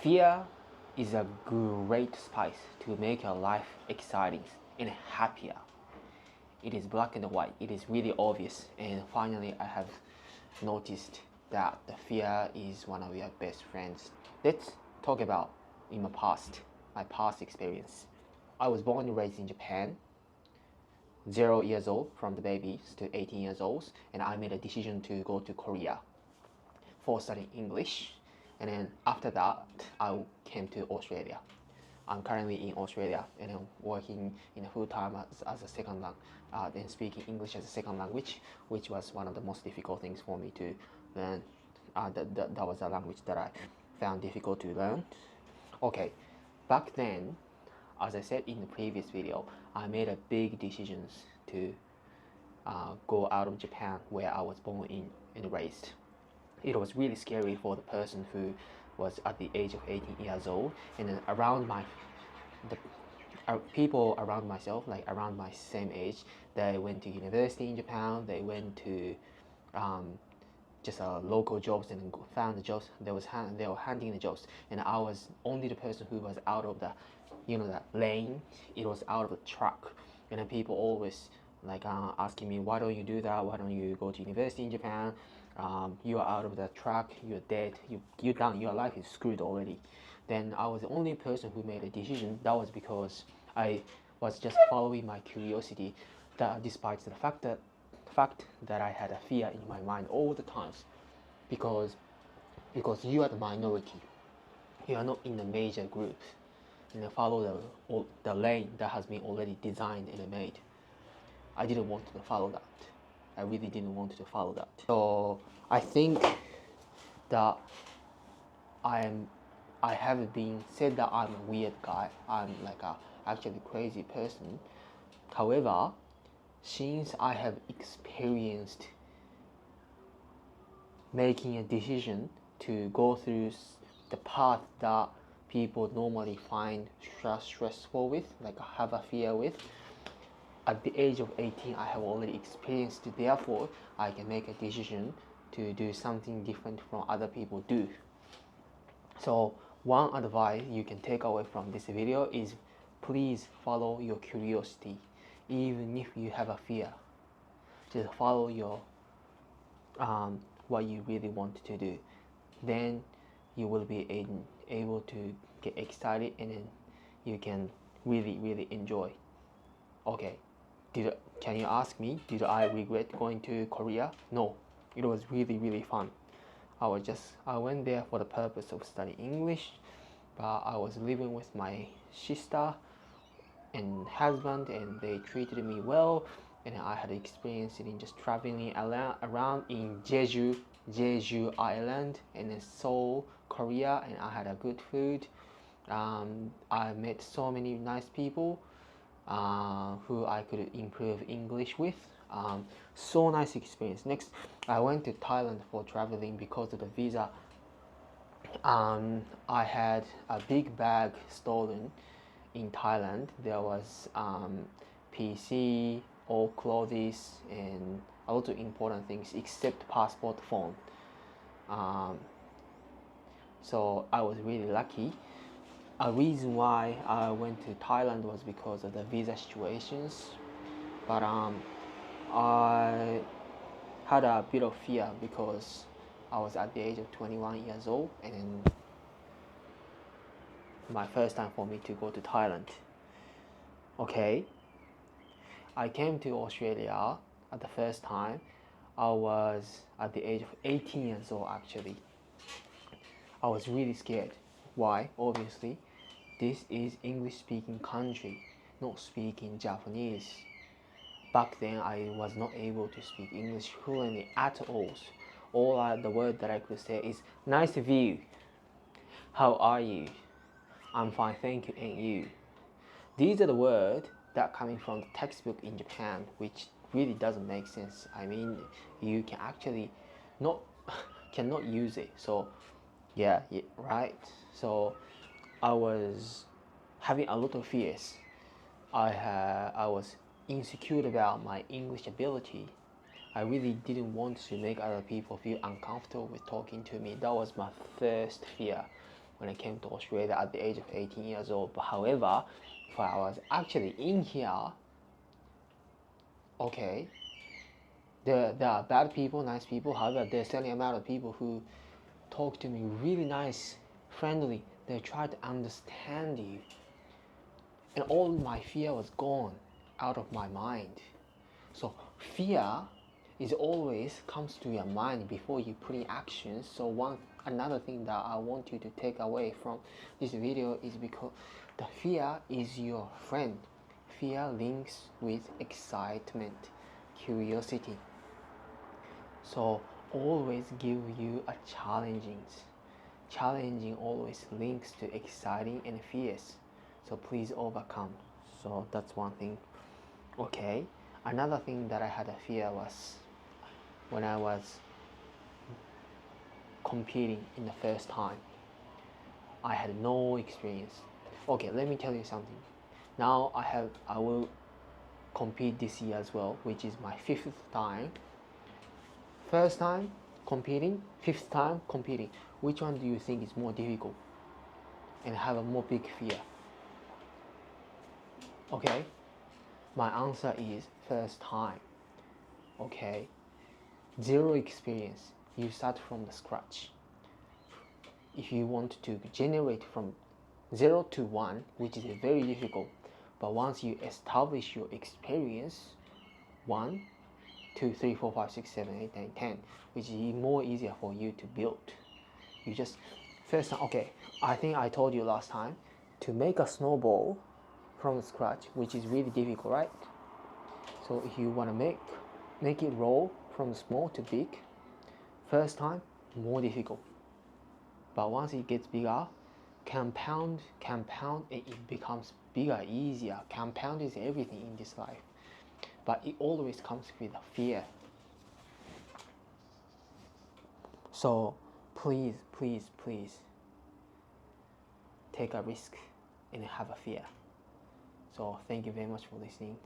Fear is a great spice to make your life exciting and happier. It is black and white, it is really obvious, and finally I have noticed that the fear is one of your best friends. Let's talk about in my past experience. I was born and raised in Japan, 0 years old from the babies to 18 years old, and I made a decision to go to Korea for studying English, and then after that I came to Australia. I'm currently in Australia and I'm working in a full time as a second language, and speaking English as a second language, which was one of the most difficult things for me to learn. That was a language that I found difficult to learn. Okay, back then, as I said in the previous video, I made a big decisions to go out of Japan, where I was born in and raised. It was really scary for the person who was at the age of 18 years old, and then people around myself, like around my same age, they went to university in Japan, they went to just local jobs and found the jobs. They were handing the jobs, and I was only the person who was out of the that lane. It was out of the track, and then people always like asking me, why don't you do that, why don't you go to university in Japan, you are out of the track, you're dead, you're done, your life is screwed already. Then I was the only person who made a decision. That was because I was just following my curiosity, that despite the fact that I had a fear in my mind all the times, because you are the minority, you are not in the major group, and follow the lane that has been already designed and made. I didn't want to follow that. I really didn't want to follow that. So I think that I have been said that I'm a weird guy. I'm like a actually crazy person. However, since I have experienced making a decision to go through the path that people normally find stressful with, like have a fear with, at the age of 18, I have already experienced it. Therefore, I can make a decision to do something different from other people do. So one advice you can take away from this video is, please follow your curiosity, even if you have a fear. Just follow your what you really want to do. Then you will be able to get excited, and then you can really enjoy. Okay, can you ask me, did I regret going to Korea? No, it was really fun. I went there for the purpose of studying English, but I was living with my sister and husband, and they treated me well, and I had experience in just traveling around in Jeju Island and in Seoul, Korea, and I had a good food. I met so many nice people who I could improve English with. So nice experience. Next, I went to Thailand for traveling because of the visa. I had a big bag stolen in Thailand. There was PC, all clothes, and a lot of important things except passport, phone. So I was really lucky. A reason why I went to Thailand was because of the visa situations, but I had a bit of fear because I was at the age of 21 years old, and my first time for me to go to Thailand. Okay, I came to Australia at the first time. I was at the age of 18 years old actually. I was really scared. Why? Obviously, this is English speaking country, not speaking Japanese. Back then I was not able to speak English fluently at all. The word that I could say is nice view. How are you? I'm fine, thank you, and you. These are the words that coming from the textbook in Japan, which really doesn't make sense. I mean, you can actually cannot use it. So yeah, right. So I was having a lot of fears. I was insecure about my English ability. I really didn't want to make other people feel uncomfortable with talking to me. That was my first fear. when I came to Australia at the age of 18 years old. But however, if I was actually in here, okay, there are bad people, nice people. However, there's certainly amount of people who talk to me really nice, friendly. They try to understand you, and all my fear was gone out of my mind. So fear is always comes to your mind before you put in action. So another thing that I want you to take away from this video is because the fear is your friend. Fear links with excitement, curiosity. So always give you a challenging always links to exciting and fierce. So please overcome. So that's one thing. Okay, another thing that I had a fear was when I was competing in the first time. I had no experience. Okay, let me tell you something. Now I will compete this year as well, which is my 5th time. First time competing, 5th time competing. Which one do you think is more difficult and have a more big fear? Okay, my answer is first time. Okay, zero experience. You start from the scratch. If you want to generate from 0 to 1, which is very difficult, but once you establish your experience, 1, 2, 3, 4, 5, 6, 7, 8, 9, 10, which is more easier for you to build. You just first time. Okay, I think I told you last time to make a snowball from scratch, which is really difficult, right? So if you want to make it roll from small to big, first time more difficult, but once it gets bigger, compound, it becomes bigger, easier. Compound is everything in this life, but it always comes with a fear. So please take a risk and have a fear. So thank you very much for listening.